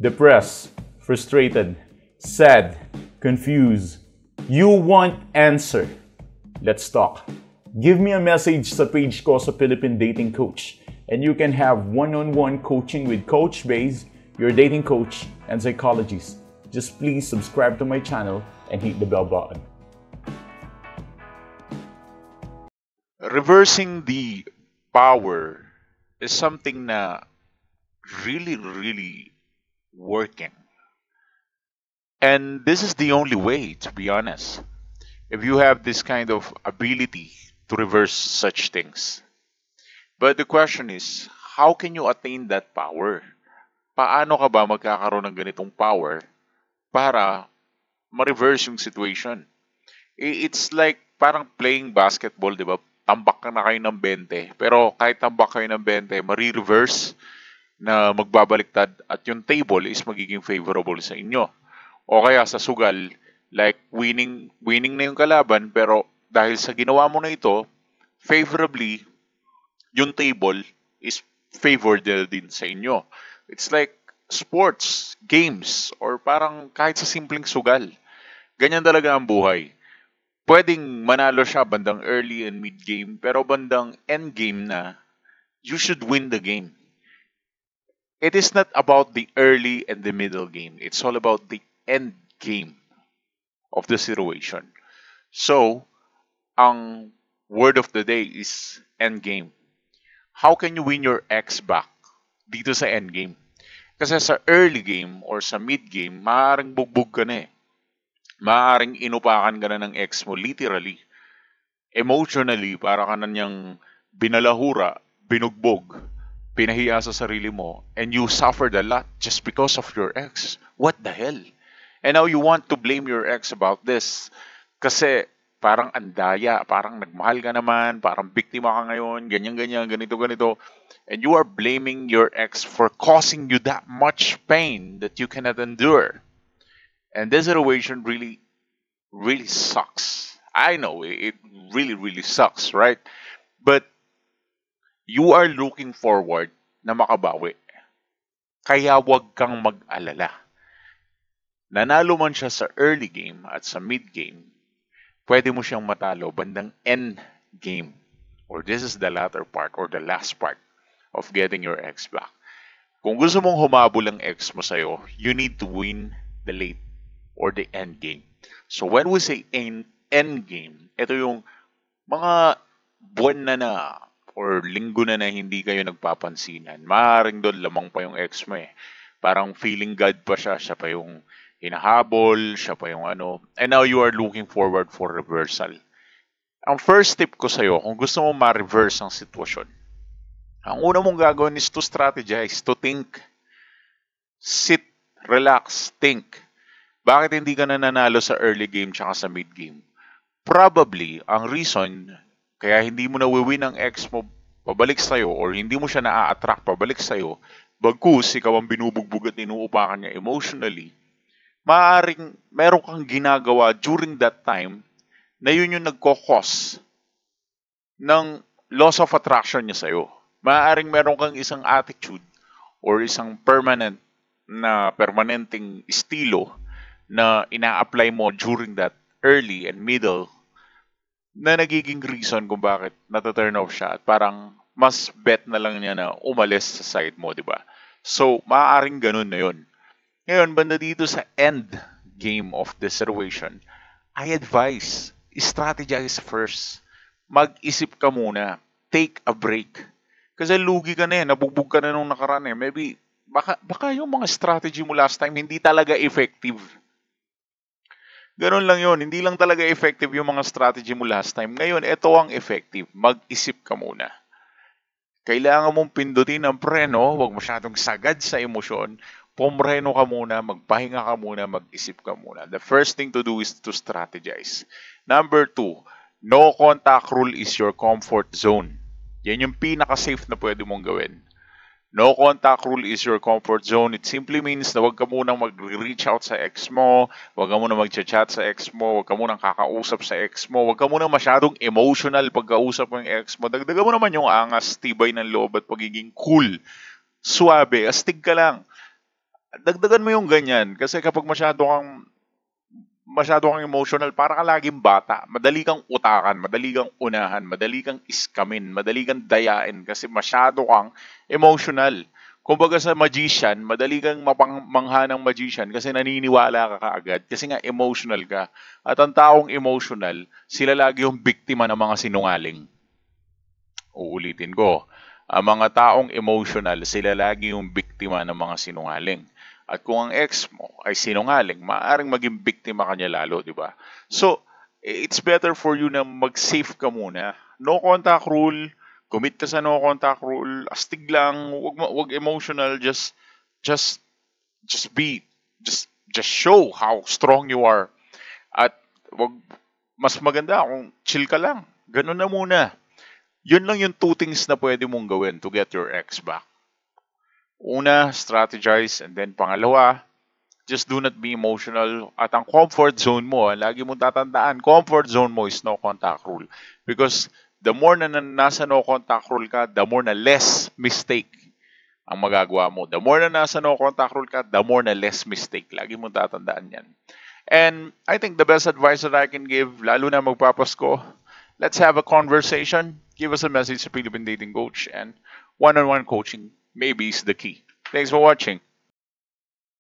Depressed, frustrated, sad, confused. You want answer. Let's talk. Give me a message sa page ko sa Philippine Dating Coach and you can have one-on-one coaching with Coach Baze, your dating coach and psychologist. Just please subscribe to my channel and hit the bell button. Reversing the power is something na really working. And this is the only way, to be honest. If you have this kind of ability to reverse such things. But the question is, how can you attain that power? Paano ka ba magkakaroon ng ganitong power para ma-reverse yung situation? It's like parang playing basketball, di ba? Tambak ka na kayo ng 20. Pero kahit tambak kayo ng 20, mari-reverse na magbabaliktad at yung table is magiging favorable sa inyo. O kaya sa sugal, like winning na yung kalaban, pero dahil sa ginawa mo na ito, favorably, yung table is favored din sa inyo. It's like sports, games, or parang kahit sa simpleng sugal. Ganyan talaga ang buhay. Pwedeng manalo siya bandang early and mid game, pero bandang end game na, you should win the game. It is not about the early and the middle game. It's all about the end game of the situation. So, ang word of the day is end game. How can you win your ex back dito sa end game? Kasi sa early game or sa mid game, maaaring bugbog ka na eh. Maaaring inupakan ka na ng ex mo, literally. Emotionally, para ka na niyang binalahura, binugbog, pinahiya sa sarili mo, and you suffered a lot just because of your ex. What the hell? And now you want to blame your ex about this. Kasi parang andaya, parang nagmahal ka naman, parang biktima ka ngayon, ganyan, ganito. And you are blaming your ex for causing you that much pain that you cannot endure. And this situation really sucks. I know, it really sucks, right? But you are looking forward na makabawi. Kaya wag kang mag-alala. Nanalo man siya sa early game at sa mid game, pwede mo siyang matalo bandang end game. Or this is the latter part or the last part of getting your ex back. Kung gusto mong humabol ang ex mo sa'yo, you need to win the late or the end game. So when we say end game, ito yung mga buwan na or linggo na hindi kayo nagpapansinan. Maaaring doon lamang pa yung ex mo eh. Parang feeling God pa siya. Siya pa yung hinahabol, siya pa yung ano. And now you are looking forward for reversal. Ang first tip ko sa'yo, kung gusto mo ma-reverse ang sitwasyon, ang una mong gagawin is to strategize, to think. Sit, relax, think. Bakit hindi ka na nanalo sa early game tsaka sa mid game? Probably, ang reason kaya hindi mo na-win ang ex mo pabalik sa'yo or hindi mo siya na-attract pabalik sa'yo, bagkus ikaw ang binubugbog at inuupakan niya emotionally, maaaring meron kang ginagawa during that time na yun yung nagkakos ng loss of attraction niya sa'yo. Maaaring meron kang isang attitude or isang permanenteng estilo na ina-apply mo during that early and middle na nagiging reason kung bakit nata-turn off siya at parang mas bet na lang niya na umalis sa side mo, di ba? So, maaaring ganun na yun. Ngayon, banda dito sa end game of the situation, I advise, strategize first. Mag-isip ka muna. Take a break. Kasi lugi ka na eh, nabugbog ka na nung nakaraan eh. Maybe, baka yung mga strategy mo last time hindi talaga effective. Ganun lang yun. Hindi lang talaga effective yung mga strategy mo last time. Ngayon, ito ang effective. Mag-isip ka muna. Kailangan mong pindutin ang preno. Huwag masyadong sagad sa emosyon. Pumreno ka muna. Magpahinga ka muna. Mag-isip ka muna. The first thing to do is to strategize. Number 2, no contact rule is your comfort zone. Yan yung pinaka-safe na pwede mong gawin. No contact rule is your comfort zone. It simply means na huwag ka munang mag-reach out sa ex mo, huwag ka munang mag-chat sa ex mo, huwag ka munang kakausap sa ex mo, huwag ka munang masyadong emotional pagkausap mo yung ex mo. Dagdagan mo naman yung angas, tibay ng loob at pagiging cool. Suabe, astig ka lang. Dagdagan mo yung ganyan. Kasi kapag masyado kang emotional, para ka laging bata. Madali kang utakan, madali kang unahan, madali kang iskamin, madali kang dayain kasi masyado kang emotional. Kumbaga sa magician, madali kang mapangmangha ng magician kasi naniniwala ka kaagad kasi nga emotional ka. At ang taong emotional, sila lagi yung biktima ng mga sinungaling. Uulitin ko, ang mga taong emotional, sila lagi yung biktima ng mga sinungaling. At kung ang ex mo ay sinungaling, maaaring maging biktima ka niya lalo, di ba? So, it's better for you na mag-safe ka muna. No contact rule, commit ka sa no contact rule, astig lang, wag emotional, just be, just show how strong you are. At wag, mas maganda kung chill ka lang. Ganun na muna. Yun lang yung two things na pwede mong gawin to get your ex back. Una, strategize, and then pangalawa, just do not be emotional. At ang comfort zone mo, lagi mong tatandaan, comfort zone mo is no contact rule. Because the more na nasa no contact rule ka, the more na less mistake ang magagawa mo. The more na nasa no contact rule ka, the more na less mistake. Lagi mong tatandaan yan. And I think the best advice that I can give, lalo na magpapasko, let's have a conversation. Give us a message sa Philippine Dating Coach, and one-on-one coaching maybe is the key. Thanks for watching.